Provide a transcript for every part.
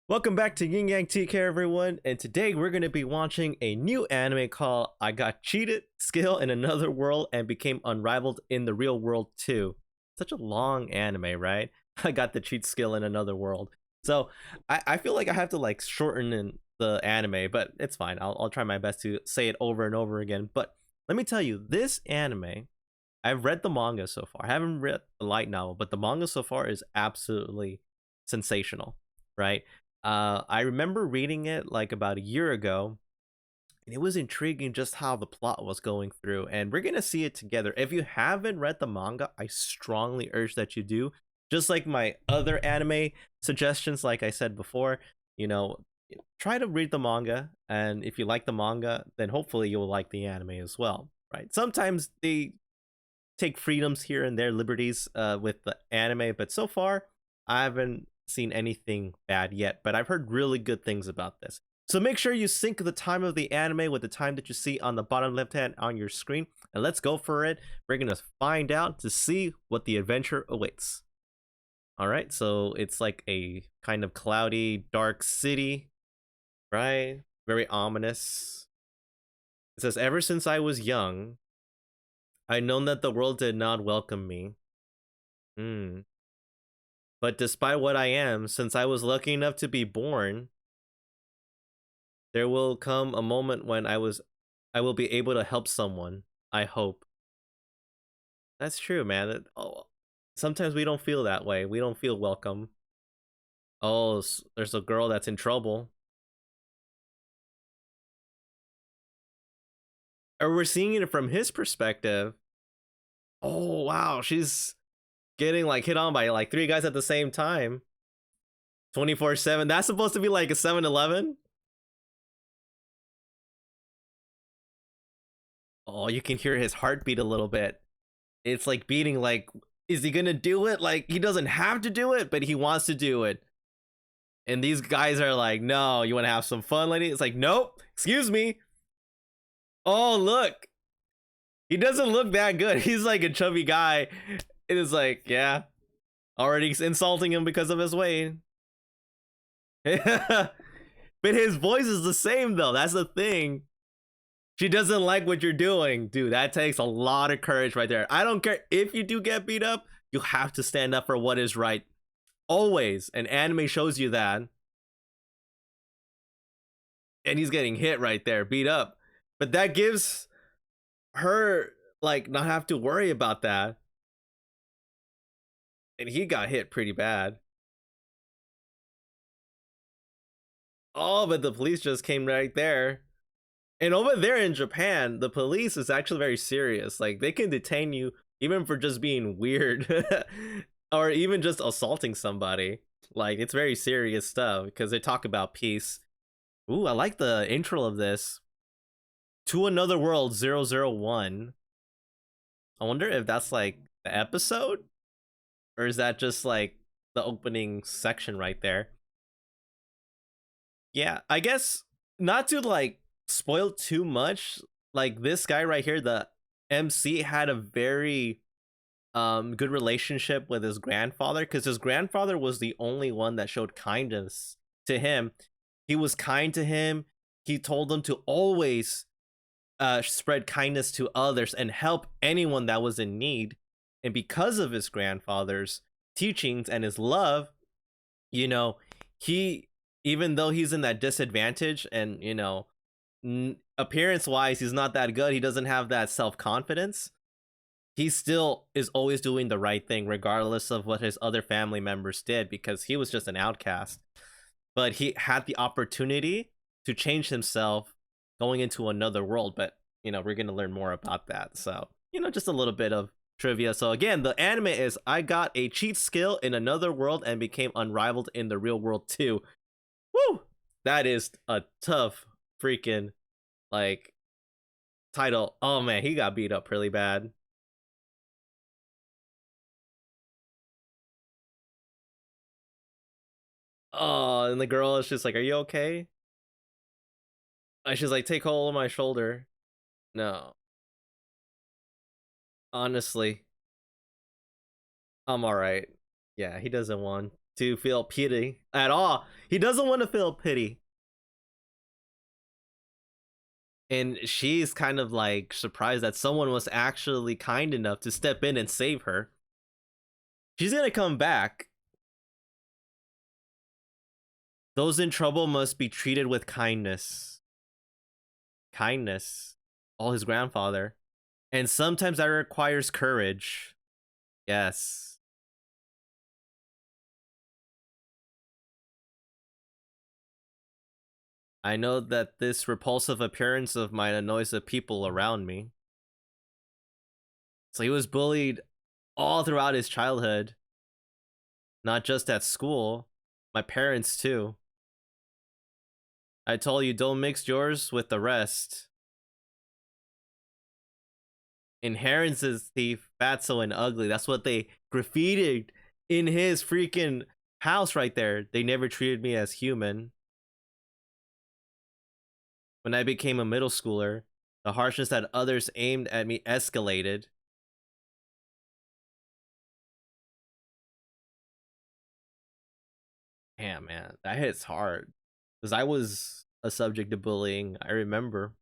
Welcome back to Yin Yang TK, everyone, and today we're going to be watching a new anime called I Got Cheated Skill in Another World and Became Unrivaled in the Real World too. Such a long anime, right? I got the cheat skill in another world. So I feel like I have to like shorten in the anime, but it's fine. I'll try my best to say it over and over again. But let me tell you, this anime, I've read the manga so far. I haven't read the light novel, but the manga so far is absolutely sensational, right? I remember reading it like about a year ago, and it was intriguing just how the plot was going through. And we're gonna see it together. If you haven't read the manga, I strongly urge that you do. Just like my other anime suggestions, like I said before, you know, try to read the manga, and if you like the manga, then hopefully you'll like the anime as well, right? Sometimes they take freedoms here and there, liberties with the anime, but so far I haven't seen anything bad yet, but I've heard really good things about this. So make sure you sync the time of the anime with the time that you see on the bottom left hand on your screen, and let's go for it. We're gonna find out to see what the adventure awaits. All right, so it's like a kind of cloudy, dark city, right? Very ominous. It says, ever since I was young, I'd known that the world did not welcome me. But despite what I am, since I was lucky enough to be born, there will come a moment when I will be able to help someone. I hope. That's true, man. Sometimes we don't feel that way. We don't feel welcome. Oh, there's a girl that's in trouble. Or we're seeing it from his perspective. Oh, wow. She's getting like hit on by like three guys at the same time. 24/7. That's supposed to be like a 7-Eleven? Oh, you can hear his heartbeat a little bit. It's like beating, like, is he gonna do it? Like, he doesn't have to do it, but he wants to do it. And these guys are like, no, you wanna have some fun, lady? It's like, nope, excuse me. Oh, look. He doesn't look that good. He's like a chubby guy. It is like, yeah, already insulting him because of his weight. But his voice is the same, though. That's the thing. She doesn't like what you're doing. Dude, that takes a lot of courage right there. I don't care if you do get beat up, you have to stand up for what is right. Always. And anime shows you that. And he's getting hit right there, beat up. But that gives her, like, not have to worry about that. And he got hit pretty bad. Oh, but the police just came right there. And over there in Japan, the police is actually very serious. Like, they can detain you even for just being weird or even just assaulting somebody. Like, it's very serious stuff because they talk about peace. Ooh, I like the intro of this. To Another World 001. I wonder if that's like the episode, or is that just like the opening section right there? Yeah, I guess not to like spoil too much. Like, this guy right here, the MC, had a very good relationship with his grandfather, because his grandfather was the only one that showed kindness to him. He was kind to him. He told him to always spread kindness to others and help anyone that was in need. And because of his grandfather's teachings and his love, you know, he, even though he's in that disadvantage and, you know, appearance wise, he's not that good, he doesn't have that self-confidence, he still is always doing the right thing regardless of what his other family members did, because he was just an outcast. But he had the opportunity to change himself going into another world. But, you know, we're going to learn more about that. So, you know, just a little bit of trivia. So again, the anime is I got a cheat skill in another world and became unrivaled in the real world too. Woo! That is a tough freaking, like, title. Oh man, he got beat up really bad. Oh, and the girl is just like, are you okay? And she's like, take hold of my shoulder. No. Honestly, I'm alright. Yeah, he doesn't want to feel pity at all. He doesn't want to feel pity. And she's kind of like surprised that someone was actually kind enough to step in and save her. She's gonna come back. Those in trouble must be treated with kindness. Kindness. Oh, his grandfather. And sometimes that requires courage. Yes. I know that this repulsive appearance of mine annoys the people around me. So he was bullied all throughout his childhood. Not just at school. My parents, too. I told you, don't mix yours with the rest. Inherence is thief, fatso, and ugly. That's what they graffitied in his freaking house right there. They never treated me as human. When I became a middle schooler, the harshness that others aimed at me escalated. Damn, man, that hits hard. Because I was a subject of bullying, I remember.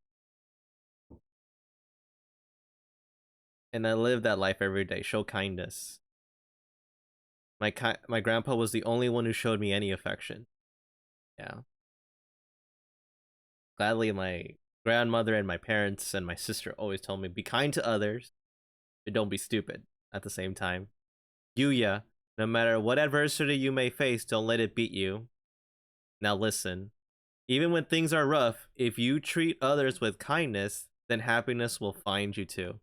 And I lived that life every day. Show kindness. My grandpa was the only one who showed me any affection. Yeah. Gladly, my grandmother and my parents and my sister always told me, be kind to others, but don't be stupid at the same time. Yuya, no matter what adversity you may face, don't let it beat you. Now listen, even when things are rough, if you treat others with kindness, then happiness will find you too.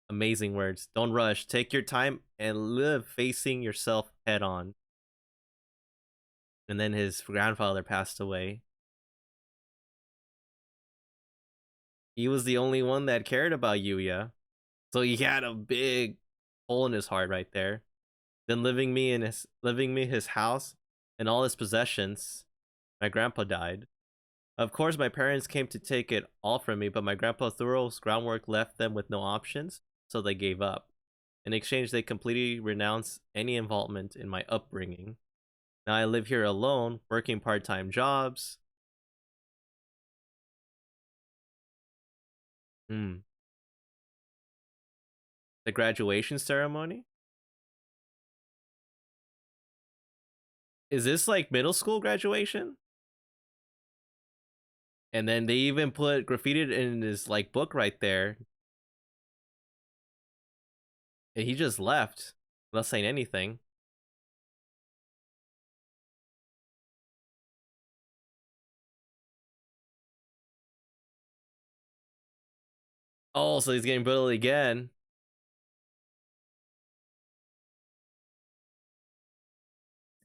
Amazing words. Don't rush. Take your time and live facing yourself head on. And then his grandfather passed away. He was the only one that cared about Yuya. So he had a big hole in his heart right there. Then living me his house and all his possessions. My grandpa died. Of course, my parents came to take it all from me, but my grandpa's thorough groundwork left them with no options, so they gave up. In exchange, they completely renounced any involvement in my upbringing. Now I live here alone, working part-time jobs. Hmm. The graduation ceremony? Is this like middle school graduation? And then they even put graffitied in his like book right there. And he just left without saying anything. Oh, so he's getting bullied again.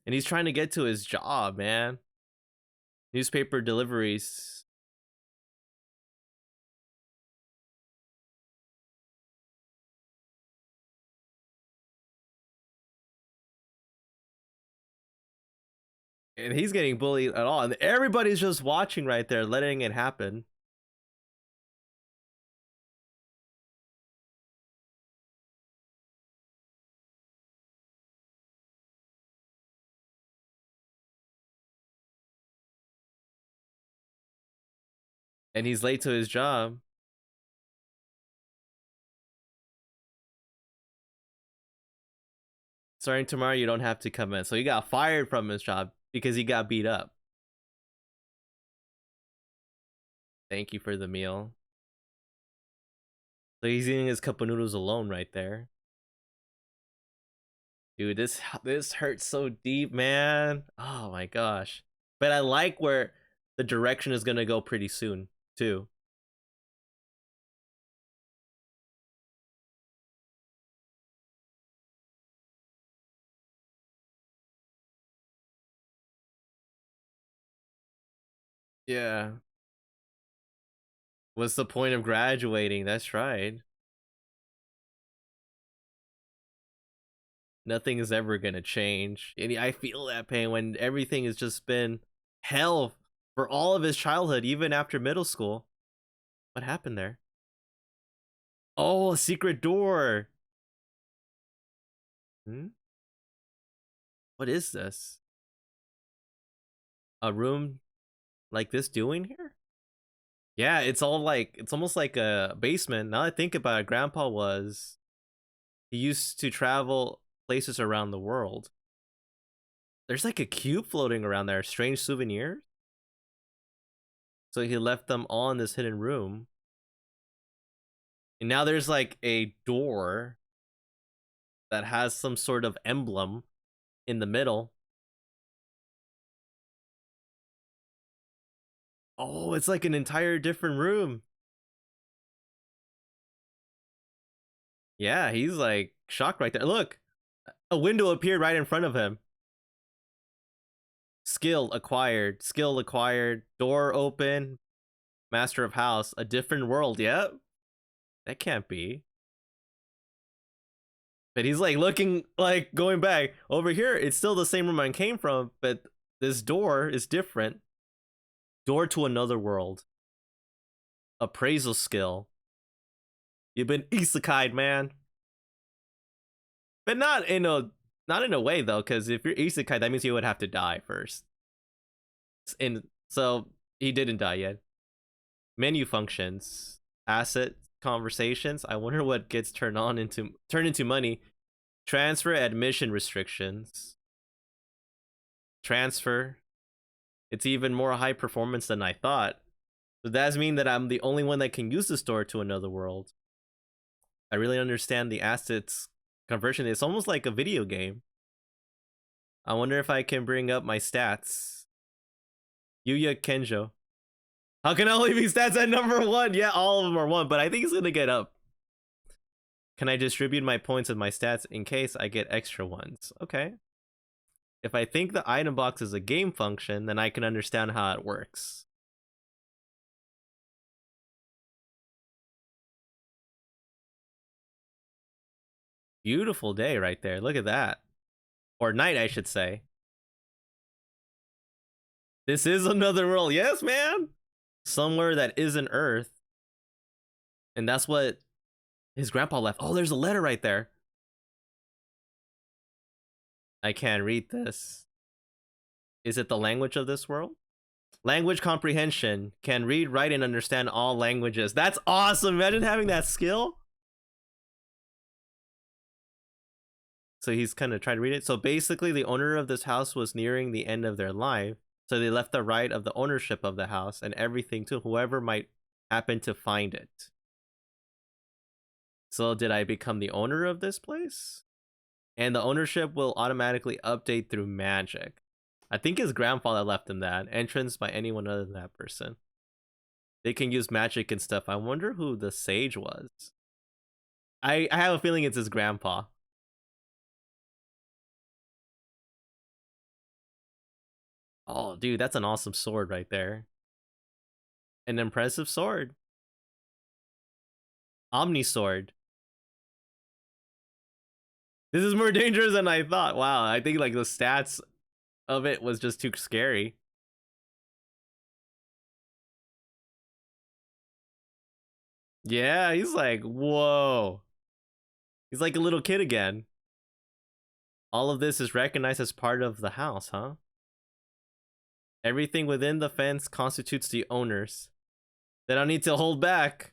And he's trying to get to his job, man. Newspaper deliveries. And he's getting bullied at all. And everybody's just watching right there, letting it happen. And he's late to his job. Starting tomorrow, you don't have to come in. So he got fired from his job because he got beat up. Thank you for the meal. So he's eating his cup of noodles alone right there. Dude, this hurts so deep, man. Oh my gosh. But I like where the direction is gonna go pretty soon, too. Yeah. What's the point of graduating? That's right. Nothing is ever gonna change. And I feel that pain when everything has just been hell for all of his childhood, even after middle school. What happened there? Oh, a secret door. Hmm? What is this? A room like this doing here? Yeah, it's all like, it's almost like a basement. Now I think about it, Grandpa he used to travel places around the world. There's like a cube floating around there, strange souvenirs. So he left them all in this hidden room. And now there's like a door that has some sort of emblem in the middle. Oh, it's like an entire different room. Yeah, he's like shocked right there. Look, a window appeared right in front of him. Skill acquired, door open, master of house, a different world. Yep. That can't be. But he's like looking, like going back over here. It's still the same room I came from, but this door is different. Door to another world. Appraisal skill. You've been isekai, man. But not in a way though, because if you're isekai, that means you would have to die first. And so he didn't die yet. Menu functions, asset conversations. I wonder what gets turned into money. Transfer admission restrictions. Transfer. It's even more high performance than I thought. So does that mean that I'm the only one that can use the store to another world? I really understand the assets conversion. It's almost like a video game. I wonder if I can bring up my stats. Yuya Kenjo. How can I only be stats at number 1? Yeah, all of them are 1, but I think it's gonna get up. Can I distribute my points with my stats in case I get extra ones? Okay. If I think the item box is a game function, then I can understand how it works. Beautiful day right there. Look at that. Or night, I should say. This is another world. Yes, man. Somewhere that isn't Earth. And that's what his grandpa left. Oh, there's a letter right there. I can't read this. Is it the language of this world? Language comprehension. Can read, write, and understand all languages. That's awesome. Imagine having that skill. So he's kind of trying to read it. So basically, the owner of this house was nearing the end of their life. So they left the right of the ownership of the house and everything to whoever might happen to find it. So did I become the owner of this place? And the ownership will automatically update through magic. I think his grandfather left him that. Entrance by anyone other than that person. They can use magic and stuff. I wonder who the sage was. I have a feeling it's his grandpa. Oh, dude, that's an awesome sword right there. An impressive sword. Omni sword. This is more dangerous than I thought. Wow, I think like the stats of it was just too scary. Yeah, he's like, whoa. He's like a little kid again. All of this is recognized as part of the house, huh? Everything within the fence constitutes the owners. They don't need to hold back.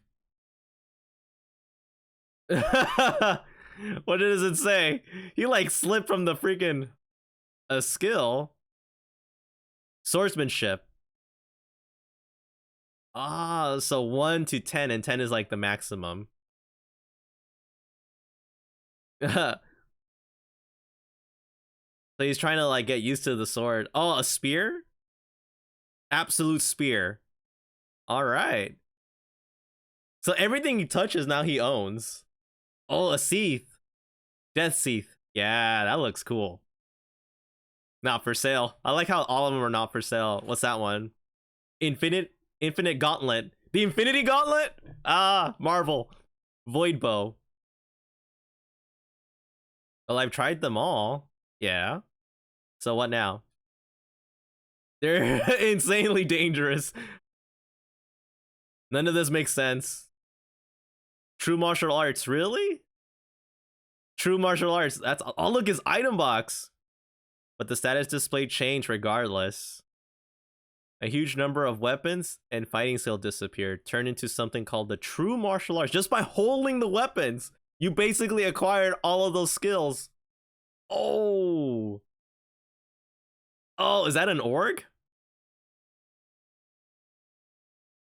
What does it say? He like slipped from the freaking a skill. Swordsmanship. Ah, so 1 to 10, and 10 is like the maximum. So he's trying to like get used to the sword. Oh, a spear? Absolute spear. All right. So everything he touches now he owns. Oh, a Seath. Death Seath. Yeah, that looks cool. Not for sale. I like how all of them are not for sale. What's that one? Infinite Gauntlet. The Infinity Gauntlet? Ah, Marvel. Void Bow. Well, I've tried them all. Yeah. So what now? They're insanely dangerous. None of this makes sense. True martial arts, really? True martial arts. That's oh, look, his item box. but the status display changed regardless. A huge number of weapons and fighting skill disappeared, turned into something called the true martial arts. Just by holding the weapons, you basically acquired all of those skills. Oh. Oh, is that an org?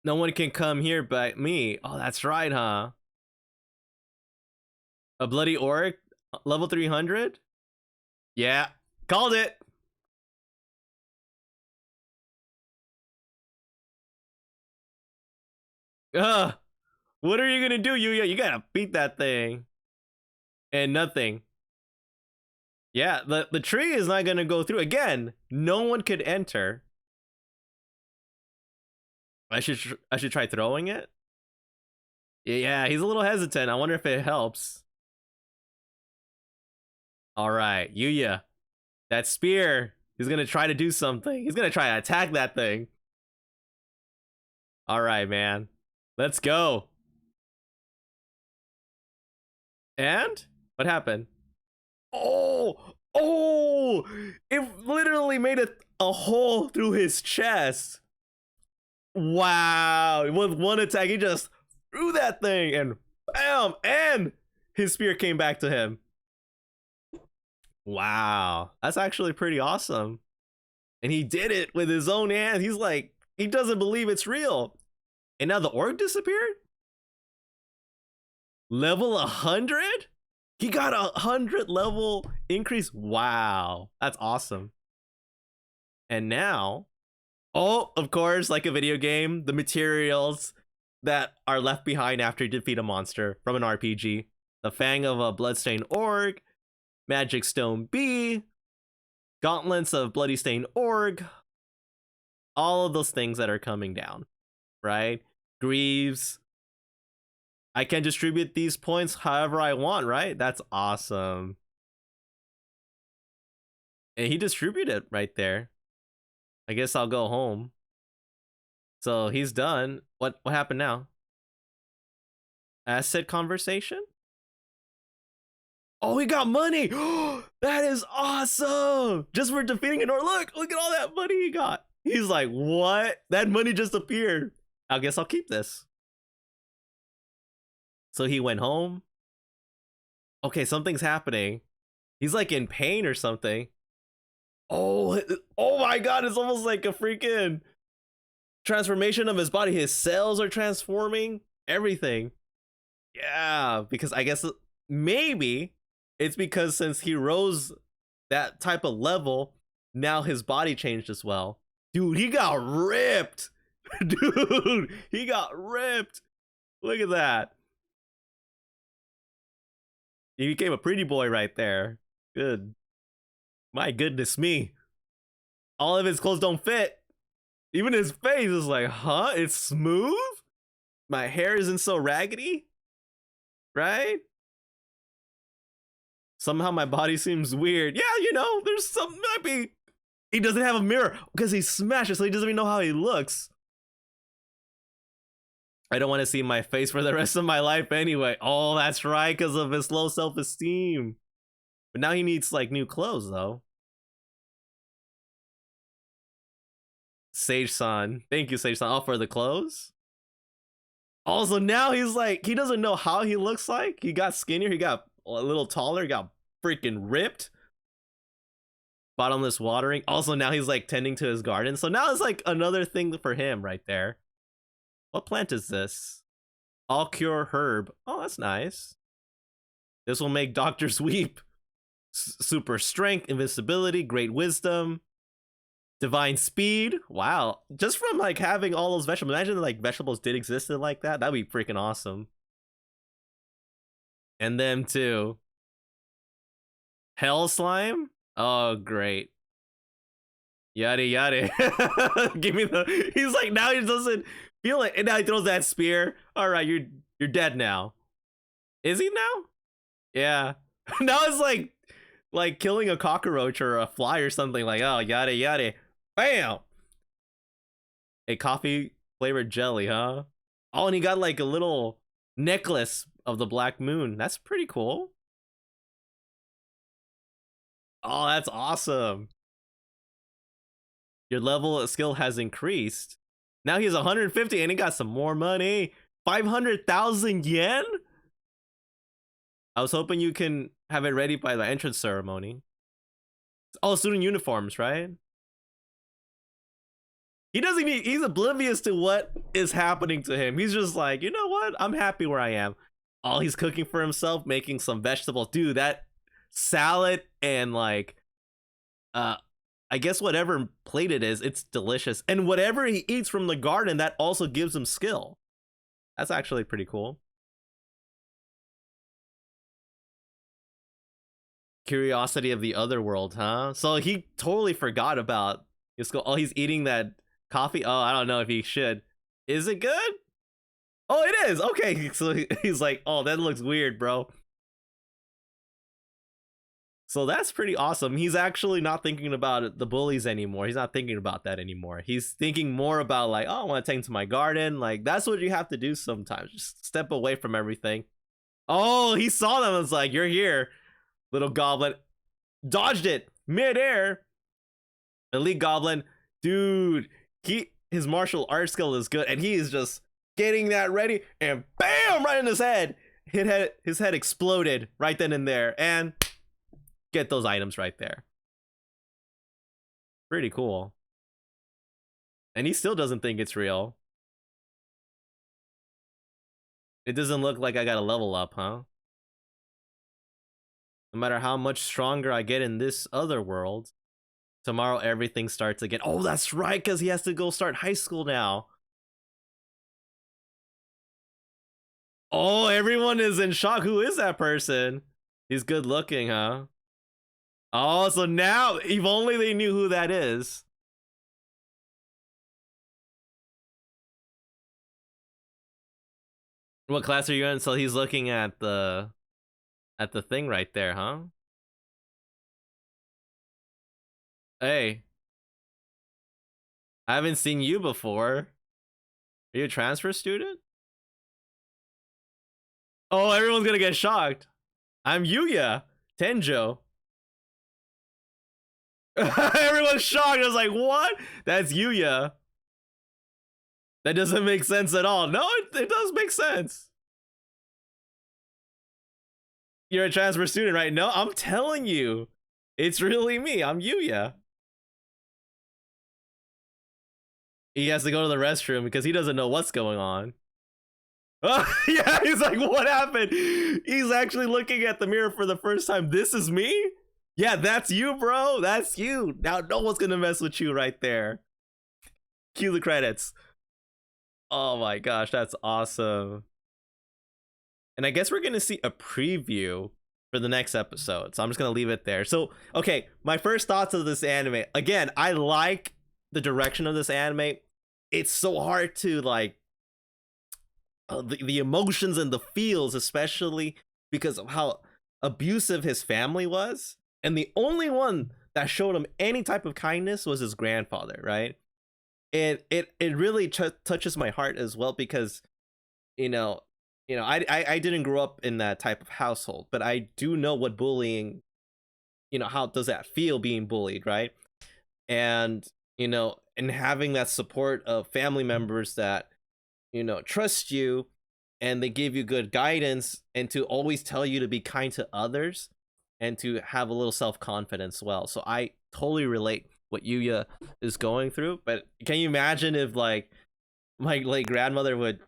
No one can come here but me. Oh, that's right, huh? A bloody orc? Level 300? Yeah, called it. What are you gonna do, Yuya? You gotta beat that thing. And nothing. Yeah, the tree is not gonna go through. Again, no one could enter. I should try throwing it. Yeah, he's a little hesitant. I wonder if it helps. All right, Yuya, that spear. He's gonna try to do something. He's gonna try to attack that thing. All right, man. Let's go. And what happened? Oh, it literally made a hole through his chest. Wow, with one attack, he just threw that thing and bam, and his spear came back to him. Wow, that's actually pretty awesome. And he did it with his own hand. He's like, he doesn't believe it's real. And now the orc disappeared? Level 100? He got 100 level increase. Wow, that's awesome. And now, oh, of course, like a video game, the materials that are left behind after you defeat a monster from an RPG. The Fang of a Bloodstained Orc, Magic Stone Bee, Gauntlets of Bloody Stained Orc, all of those things that are coming down, right? Greaves. I can distribute these points however I want, right? That's awesome. And he distributed right there. I guess I'll go home. So he's done. What happened now? Asset conversation? Oh, he got money. That is awesome. Just for defeating an orc. Look at all that money he got. He's like, what? That money just appeared. I guess I'll keep this. So he went home. Okay, something's happening. He's like in pain or something. Oh my god, it's almost like a freaking transformation of his body. His cells are transforming. Everything. Yeah, because I guess maybe it's because since he rose that type of level, now his body changed as well. Dude, he got ripped. Dude, he got ripped. Look at that. He became a pretty boy right there. Good. My goodness me. All of his clothes don't fit. Even his face is like, huh? It's smooth? My hair isn't so raggedy? Right? Somehow my body seems weird. Yeah, you know, there's something might be. He doesn't have a mirror because he smashed it, so he doesn't even know how he looks. I don't want to see my face for the rest of my life anyway. Oh, that's right, because of his low self-esteem. But now he needs like new clothes though. Sage-san. Thank you, Sage-san. All for the clothes. Also, now he's like, he doesn't know how he looks like. He got skinnier, he got a little taller, he got freaking ripped. Bottomless watering. Also, now he's like tending to his garden. So now it's like another thing for him right there. What plant is this? All cure herb. Oh, that's nice. This will make doctors weep. Super strength, invincibility, great wisdom, divine speed. Wow. Just from like having all those vegetables. Imagine like vegetables did exist like that. That'd be freaking awesome. And them too. Hell slime? Oh, great. Yada yada. Give me the. He's like, now he doesn't feel it, and now he throws that spear. All right, you're dead now. Is he now? Yeah. Now it's like killing a cockroach or a fly or something. Like, oh, yada yada. Bam. A coffee flavored jelly, huh? Oh, and he got like a little necklace of the black moon. That's pretty cool. Oh, that's awesome. Your level of skill has increased. Now he's 150 and he got some more money. 500,000 yen? I was hoping you can have it ready by the entrance ceremony. Oh, student uniforms, right? He doesn't even, he's oblivious to what is happening to him. He's just like, you know what? I'm happy where I am. Oh, he's cooking for himself, making some vegetables. Dude, that salad and like, I guess whatever plate it is, it's delicious. And whatever he eats from the garden, that also gives him skill. That's actually pretty cool. Curiosity of the other world, huh? So he totally forgot about his school. Oh, he's eating that coffee. Oh, I don't know if he should. Is it good? Oh, it is. Okay, so he's like, oh, that looks weird, bro. So that's pretty awesome. He's actually not thinking about the bullies anymore. He's not thinking about that anymore. He's thinking more about like, oh, I want to take him to my garden. Like, that's what you have to do sometimes. Just step away from everything. Oh, he saw them and was like, you're here, little goblin. Dodged it midair. Elite goblin. Dude, his martial arts skill is good. And he is just getting that ready. And bam, right in his head. His head exploded right then and there. And get those items right there. Pretty cool. And he still doesn't think it's real. It doesn't look like I gotta level up, huh? No matter how much stronger I get in this other world, tomorrow everything starts again. Oh, that's right, because he has to go start high school now. Oh, everyone is in shock. Who is that person? He's good looking, huh? Oh, so now, if only they knew who that is. What class are you in? So he's looking at the thing right there, huh? Hey, I haven't seen you before. Are you a transfer student? Oh, everyone's gonna get shocked. I'm Yuya, Tenjo. Everyone's shocked. I was like, what? That's Yuya. That doesn't make sense at all. No, it does make sense. You're a transfer student, right? No, I'm telling you. It's really me. I'm Yuya. He has to go to the restroom because he doesn't know what's going on. Yeah, he's like, what happened? He's actually looking at the mirror for the first time. This is me? Yeah, that's you, bro. That's you. Now no one's gonna mess with you right there. Cue the credits. Oh my gosh, that's awesome. And I guess we're gonna see a preview for the next episode. So I'm just gonna leave it there. So, okay, my first thoughts of this anime. Again, I like the direction of this anime. It's so hard to like the emotions and the feels, especially because of how abusive his family was. And the only one that showed him any type of kindness was his grandfather, right? And it really touches my heart as well because, I didn't grow up in that type of household, but I do know what bullying, how does that feel being bullied, right? And, and having that support of family members that, trust you and they give you good guidance and to always tell you to be kind to others and to have a little self-confidence well. So I totally relate what Yuya is going through, but can you imagine if like my late grandmother would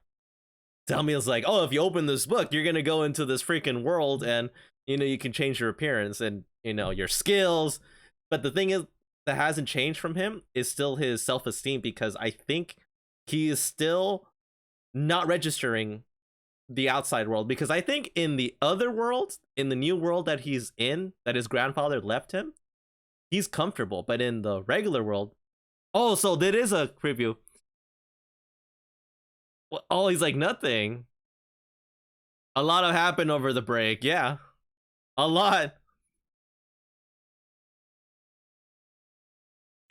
tell me, it's like, oh, if you open this book, you're gonna go into this freaking world and you can change your appearance and your skills. But the thing is that hasn't changed from him is still his self-esteem, because I think he is still not registering the outside world, because I think in the other world, in the new world that he's in, that his grandfather left him, he's comfortable. But in the regular world, oh, so that is a preview. Well, oh, he's like, nothing. A lot have happened over the break. Yeah, a lot.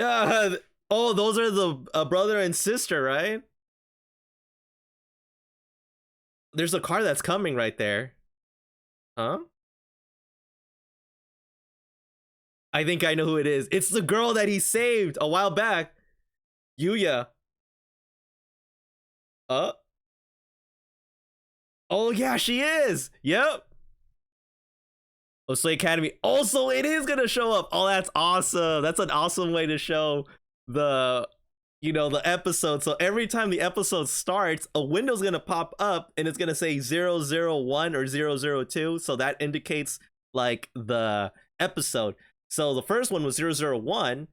Oh, those are the brother and sister, right? There's a car that's coming right there. Huh? I think I know who it is. It's the girl that he saved a while back. Yuya. Uh. Oh yeah, she is. Yep. Osei Academy. Also, it is gonna show up. Oh, that's awesome. That's an awesome way to show the the episode. So every time the episode starts, a window's gonna pop up and it's gonna say 001 or 002. So that indicates like the episode. So the first one was 001,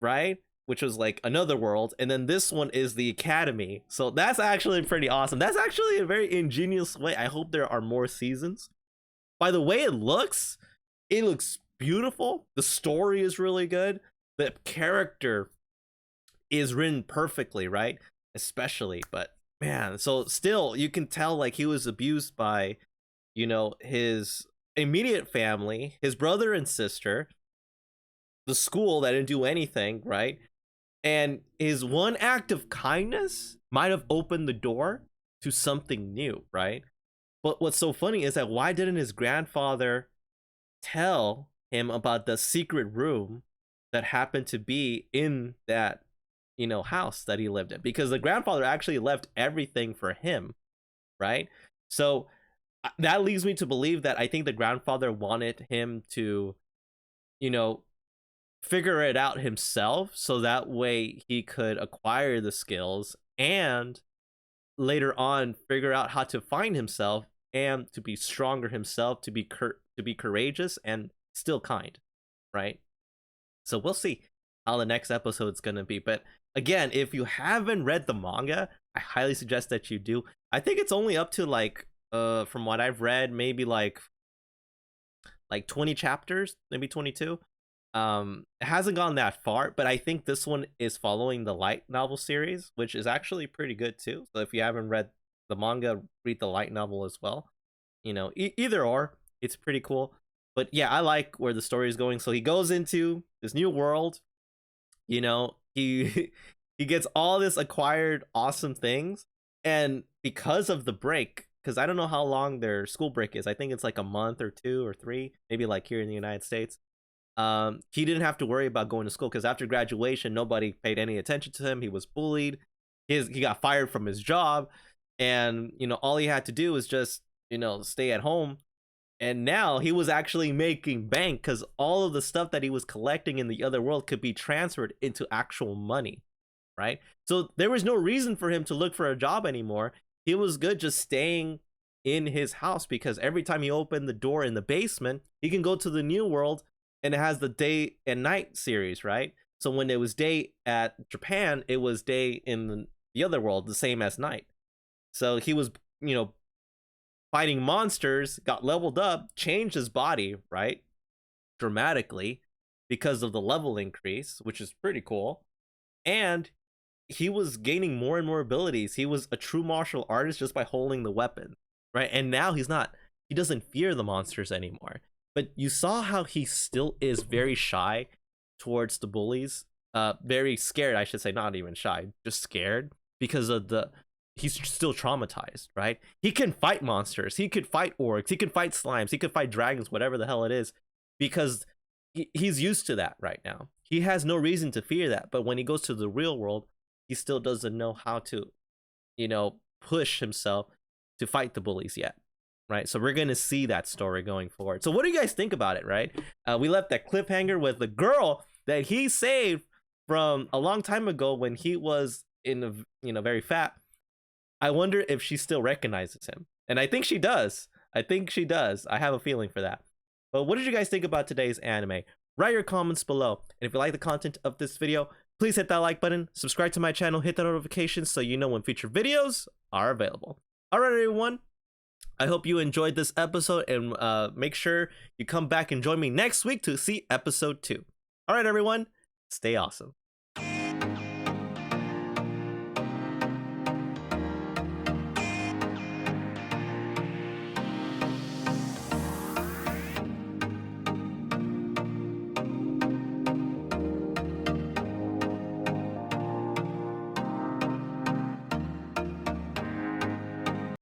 right? Which was like another world, and then this one is the Academy. So that's actually pretty awesome. That's actually a very ingenious way. I hope there are more seasons. By the way it looks beautiful. The story is really good. The character is written perfectly, right? Especially, but man, so still you can tell like he was abused by, his immediate family, his brother and sister, the school that didn't do anything, right? And his one act of kindness might have opened the door to something new, right? But what's so funny is that why didn't his grandfather tell him about the secret room that happened to be in that, house that he lived in? Because the grandfather actually left everything for him, right? So that leads me to believe that I think the grandfather wanted him to, figure it out himself so that way he could acquire the skills and later on figure out how to find himself and to be stronger himself, to be courageous and still kind, right? So we'll see how the next episode's gonna be. But again, if you haven't read the manga, I highly suggest that you do. I think it's only up to like from what I've read, maybe like 20 chapters, maybe 22. It hasn't gone that far, but I think this one is following the light novel series, which is actually pretty good too. So if you haven't read the manga, read the light novel as well. Either or, it's pretty cool. But yeah, I like where the story is going. So he goes into this new world. He he gets all this acquired awesome things, and because of the break, because I don't know how long their school break is. I think it's like a month or 2 or 3, maybe like here in the United States. He didn't have to worry about going to school because after graduation, nobody paid any attention to him. He was bullied. He got fired from his job, and all he had to do was just stay at home. And now he was actually making bank because all of the stuff that he was collecting in the other world could be transferred into actual money, right? So there was no reason for him to look for a job anymore. He was good just staying in his house because every time he opened the door in the basement, he can go to the new world. And it has the day and night series, right? So when it was day at Japan, it was day in the other world, the same as night. So he was, fighting monsters, got leveled up, changed his body, right? Dramatically because of the level increase, which is pretty cool. And he was gaining more and more abilities. He was a true martial artist just by holding the weapon, right? And now he doesn't fear the monsters anymore. But you saw how he still is very shy towards the bullies. Very scared, I should say, not even shy, just scared because of he's still traumatized, right? He can fight monsters, he could fight orcs, he could fight slimes, he could fight dragons, whatever the hell it is, because he's used to that right now. He has no reason to fear that. But when he goes to the real world, he still doesn't know how to, push himself to fight the bullies yet. Right, so we're gonna see that story going forward. So what do you guys think about it? Right, we left that cliffhanger with the girl that he saved from a long time ago when he was in very fat. I wonder if she still recognizes him, and I think she does. I have a feeling for that. But what did you guys think about today's anime? Write your comments below, and if you like the content of this video, please hit that like button, subscribe to my channel, hit the notifications so you know when future videos are available. All right, everyone. I hope you enjoyed this episode, and make sure you come back and join me next week to see episode 2. All right, everyone, stay awesome.